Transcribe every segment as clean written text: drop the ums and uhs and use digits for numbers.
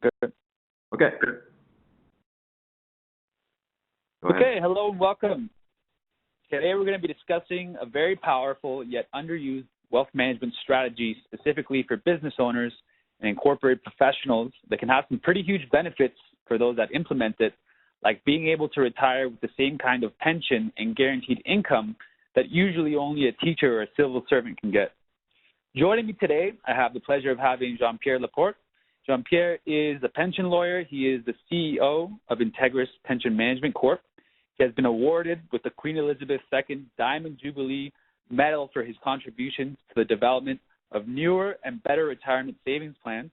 Good. Okay. Okay, hello and welcome. Today we're going to be discussing a very powerful yet underused wealth management strategy specifically for business owners and incorporated professionals that can have some pretty huge benefits for those that implement it, like being able to retire with the same kind of pension and guaranteed income that usually only a teacher or a civil servant can get. Joining me today, I have the pleasure of having Jean-Pierre Laporte. Jean-Pierre is a pension lawyer. He is the CEO of INTEGRIS Pension Management Corp. He has been awarded with the Queen Elizabeth II Diamond Jubilee Medal for his contributions to the development of newer and better retirement savings plans,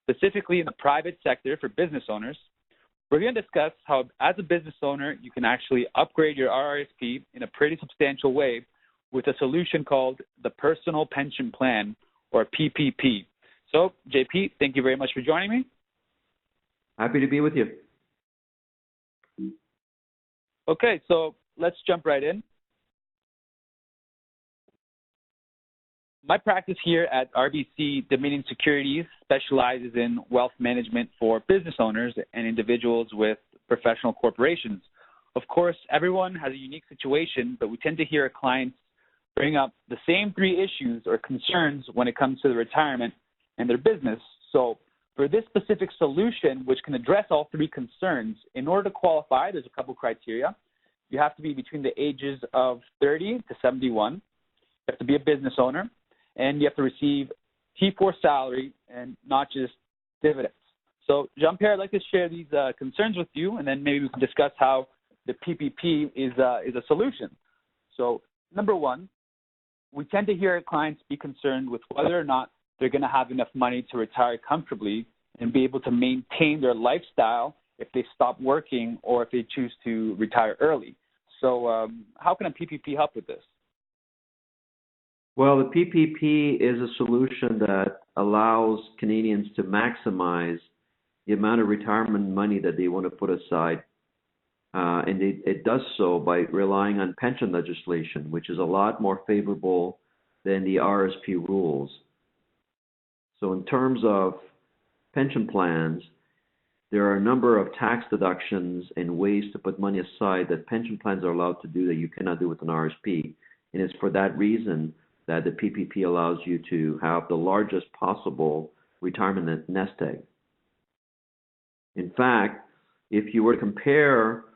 specifically in the private sector for business owners. We're going to discuss how, as a business owner, you can actually upgrade your RRSP in a pretty substantial way with a solution called the Personal Pension Plan, or PPP. So, JP, thank you very much for joining me. Happy to be with you. Okay, so let's jump right in. My practice here at RBC Dominion Securities specializes in wealth management for business owners and individuals with professional corporations. Of course, everyone has a unique situation, but we tend to hear our clients bring up the same three issues or concerns when it comes to the retirement and their business. So for this specific solution, which can address all three concerns, in order to qualify, there's a couple criteria. You have to be between the ages of 30 to 71. You have to be a business owner, and you have to receive T4 salary and not just dividends. So, Jean-Pierre, I'd like to share these concerns with you, and then maybe we can discuss how the PPP is a solution. So, number one, we tend to hear clients be concerned with whether or not they're going to have enough money to retire comfortably and be able to maintain their lifestyle if they stop working or if they choose to retire early. So how can a PPP help with this? Well, the PPP is a solution that allows Canadians to maximize the amount of retirement money that they want to put aside. And it does so by relying on pension legislation, which is a lot more favorable than the RRSP rules. So in terms of pension plans, there are a number of tax deductions and ways to put money aside that pension plans are allowed to do that you cannot do with an RRSP. And it's for that reason that the PPP allows you to have the largest possible retirement nest egg. In fact, if you were to compare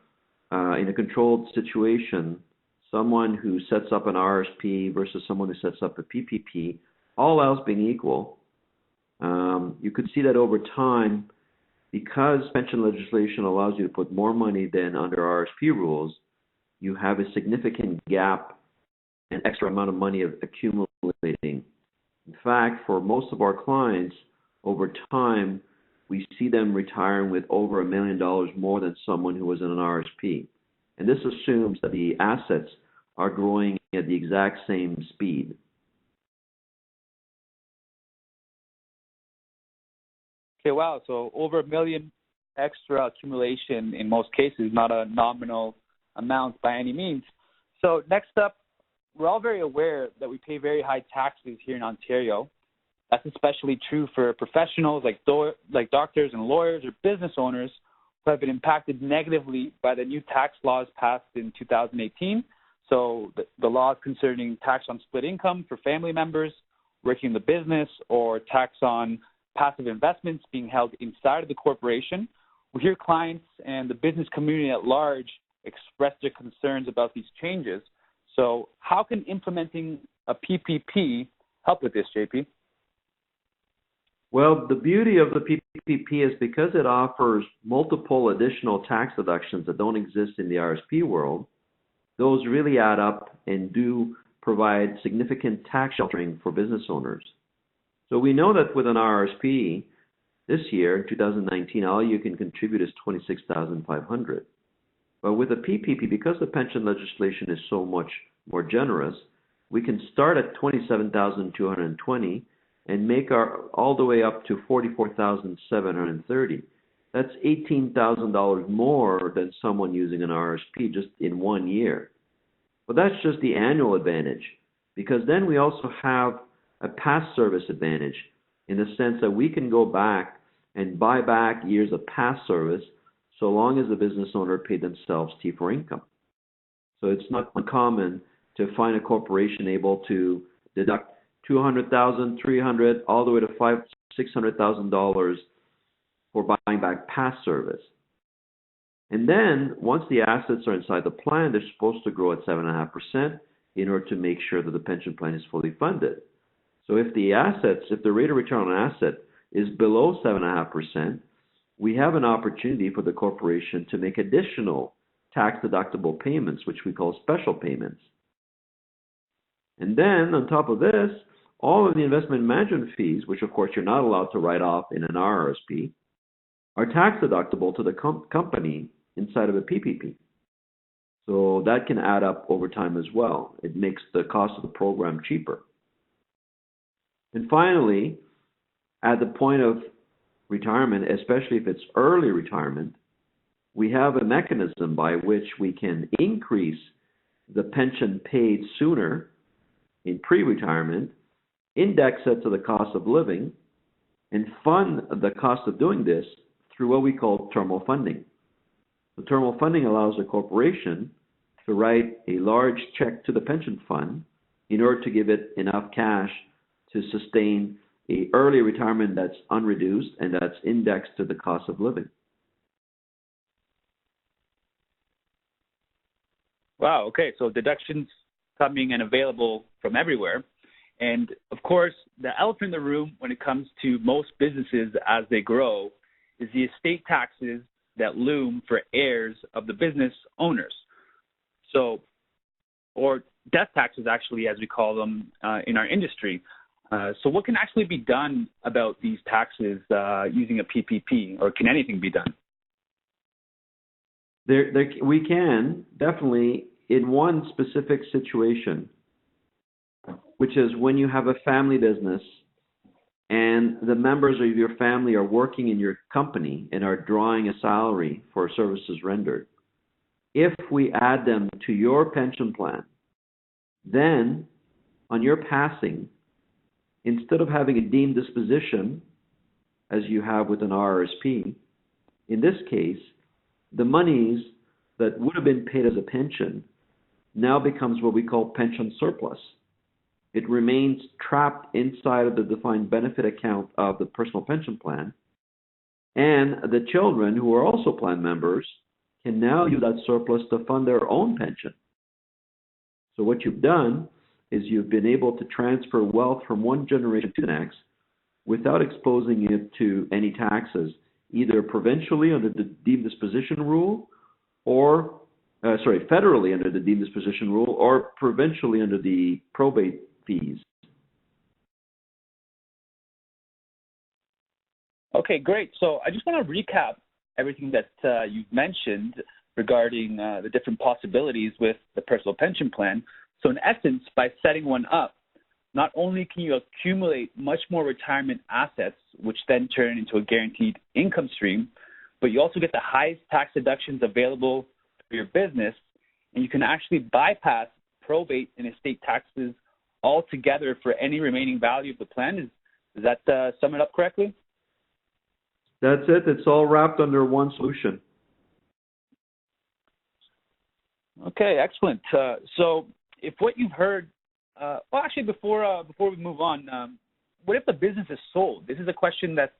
in a controlled situation, someone who sets up an RRSP versus someone who sets up a PPP, all else being equal, you could see that over time, because pension legislation allows you to put more money than under RRSP rules, you have a significant gap and extra amount of money accumulating. In fact, for most of our clients, over time, we see them retiring with over $1 million more than someone who was in an RRSP. And this assumes that the assets are growing at the exact same speed. Okay, wow. So over $1 million extra accumulation in most cases, not a nominal amount by any means. So next up, we're all very aware that we pay very high taxes here in Ontario. That's especially true for professionals like doctors and lawyers or business owners who have been impacted negatively by the new tax laws passed in 2018. So the laws concerning tax on split income for family members working in the business, or tax on passive investments being held inside of the corporation. We hear clients and the business community at large express their concerns about these changes. So how can implementing a PPP help with this, JP? Well, the beauty of the PPP is because it offers multiple additional tax deductions that don't exist in the RRSP world, those really add up and do provide significant tax sheltering for business owners. So we know that with an RRSP this year, in 2019, all you can contribute is $26,500. But with a PPP, because the pension legislation is so much more generous, we can start at $27,220 and make all the way up to $44,730. That's $18,000 more than someone using an RRSP just in 1 year. But that's just the annual advantage, because then we also have a past service advantage in the sense that we can go back and buyback years of past service, so long as the business owner paid themselves T4 income. So it's not uncommon to find a corporation able to deduct $200,000, $300,000, all the way to $600,000 for buying back past service. And then once the assets are inside the plan, they're supposed to grow at 7.5% in order to make sure that the pension plan is fully funded. So if the rate of return on asset is below 7.5%, we have an opportunity for the corporation to make additional tax-deductible payments, which we call special payments. And then on top of this, all of the investment management fees, which of course you're not allowed to write off in an RRSP, are tax-deductible to the company inside of a PPP. So that can add up over time as well. It makes the cost of the program cheaper. And finally, at the point of retirement, especially if it's early retirement, we have a mechanism by which we can increase the pension paid sooner in pre-retirement, index it to the cost of living, and fund the cost of doing this through what we call terminal funding. The terminal funding allows the corporation to write a large check to the pension fund in order to give it enough cash to sustain an early retirement that's unreduced and that's indexed to the cost of living. Wow, okay, so deductions coming and available from everywhere. And of course, the elephant in the room when it comes to most businesses as they grow is the estate taxes that loom for heirs of the business owners. So, or death taxes actually, as we call them in our industry. So what can actually be done about these taxes using a PPP, or can anything be done? We can, definitely, in one specific situation, which is when you have a family business and the members of your family are working in your company and are drawing a salary for services rendered. If we add them to your pension plan, then on your passing, instead of having a deemed disposition, as you have with an RRSP, in this case, the monies that would have been paid as a pension now becomes what we call pension surplus. It remains trapped inside of the defined benefit account of the personal pension plan, and the children, who are also plan members, can now use that surplus to fund their own pension. So what you've done is you've been able to transfer wealth from one generation to the next without exposing it to any taxes, either provincially under the deemed disposition rule, or federally under the deemed disposition rule, or provincially under the probate fees. Okay, great. So I just want to recap everything that you've mentioned regarding the different possibilities with the personal pension plan. So in essence, by setting one up, not only can you accumulate much more retirement assets, which then turn into a guaranteed income stream, but you also get the highest tax deductions available for your business, and you can actually bypass probate and estate taxes altogether for any remaining value of the plan. Does that sum it up correctly? That's it. It's all wrapped under one solution. Okay, excellent. So if what you've heard, before we move on, what if the business is sold? This is a question that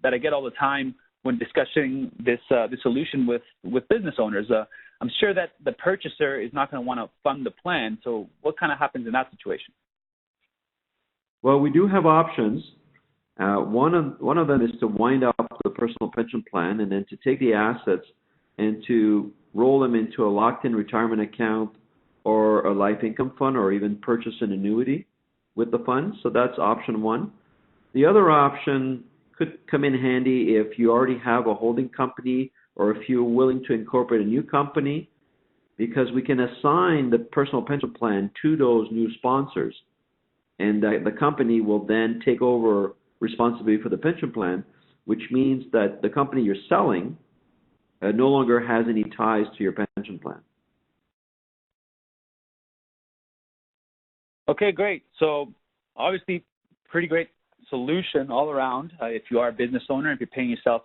I get all the time when discussing this solution with business owners. I'm sure that the purchaser is not going to want to fund the plan. So what kind of happens in that situation? Well, we do have options. One of them is to wind up the personal pension plan and then to take the assets and to roll them into a locked-in retirement account or a life income fund, or even purchase an annuity with the funds. So that's option one. The other option could come in handy if you already have a holding company, or if you're willing to incorporate a new company, because we can assign the personal pension plan to those new sponsors, and the company will then take over responsibility for the pension plan, which means that the company you're selling no longer has any ties to your pension plan. Okay, great. So obviously pretty great solution all around if you are a business owner, if you're paying yourself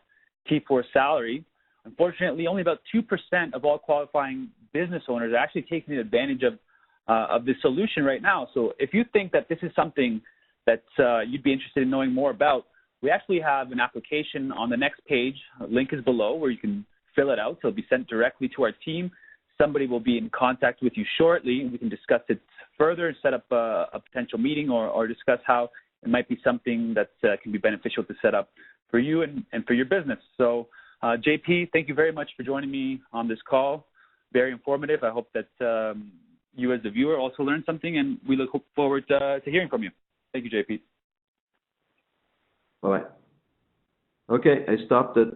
T4 salary. Unfortunately, only about 2% of all qualifying business owners are actually taking advantage of this solution right now. So if you think that this is something that you'd be interested in knowing more about, we actually have an application on the next page. A link is below where you can fill it out. So it'll be sent directly to our team. Somebody will be in contact with you shortly, and we can discuss it further and set up a potential meeting or discuss how it might be something that can be beneficial to set up for you and for your business. So JP, thank you very much for joining me on this call. Very informative. I hope that you as the viewer also learned something, and we look forward to hearing from you. Thank you, JP. Bye. Okay, I stopped it.